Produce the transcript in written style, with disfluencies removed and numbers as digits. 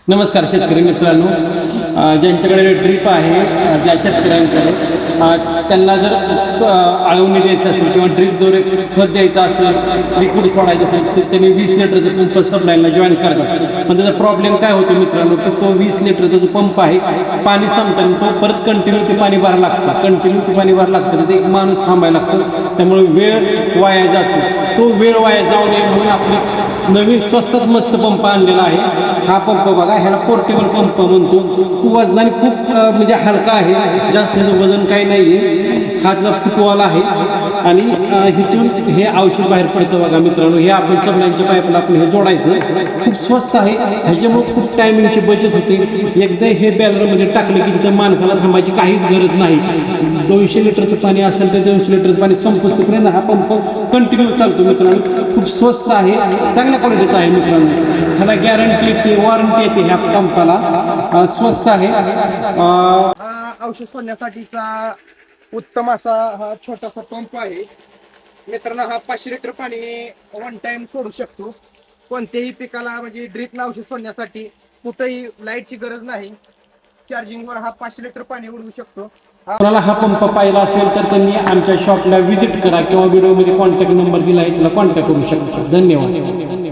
नमस्कार शेतकरी मित्रांनो, ज्यांच्याकडे ड्रीप आहे ज्या शेतकऱ्यांकडे त्यांना जर आळवणी द्यायचं असेल किंवा ड्रीपद्वारे खत द्यायचं असेल, लिक्विड सोडायचं असेल तर त्यांनी 20 लिटरचा पंप सप्लायला जॉईन करतात. पण त्याचा प्रॉब्लेम काय होतो मित्रांनो, की तो 20 लिटरचा जो पंप आहे पाणी संपताना तो परत कंटिन्यू ते पाणी भरायला लागतं तर ते एक माणूस थांबायला लागतो. त्यामुळे वेळ वाया जातो. तो वेळ वाया जाऊ नये म्हणून आपली नवीन स्वस्तात मस्त पंप आणलेला आहे. हा पंप बघा, ह्याला पोर्टेबल पंप म्हणतो. खूप वजनाने खूप म्हणजे हलका आहे, जास्त ह्याचं वजन काही नाही आहे. हा त्याचा फुटवाला आहे आणि इथून हे औषध बाहेर पडतं बघा मित्रांनो. हे आपण सगळ्यांच्या पाईपला आपण हे जोडायचं. खूप स्वस्त आहे, ह्याच्यामुळे खूप टायमिंगची बचत होते. एकदा हे बॅलरमध्ये टाकलं की तिथं माणसाला थांबायची काहीच गरज नाही. 200 लिटरचं पाणी असेल तर 200 लिटरचं पाणी संपूपर्यंत हा पंप कंटिन्यू चालतो मित्रांनो. खूप स्वस्त आहे, चांगल्या क्वालिटीचा आहे मित्रांनो. ह्याला गॅरंटी येते, वॉरंटी येते ह्या पंपाला. स्वस्त आहे. औषध सोडण्यासाठीचा उत्तम असा हा छोटासा पंप आहे मित्रांनो. हा 500 लिटर पाणी वन टाइम सोडू शकतो. कोणत्याही पिकाला म्हणजे ड्रीप औषध सोडण्यासाठी कुठेही लाईटची गरज नाही. चार्जिंगवर हा 500 लिटर पाणी उडवू शकतो. कोणाला हा पंप पाहिला असेल तर त्यांनी आमच्या शॉपला व्हिजिट करा किंवा व्हिडिओमध्ये कॉन्टॅक्ट नंबर दिला आहे, त्याला कॉन्टॅक्ट करू शकता. धन्यवाद.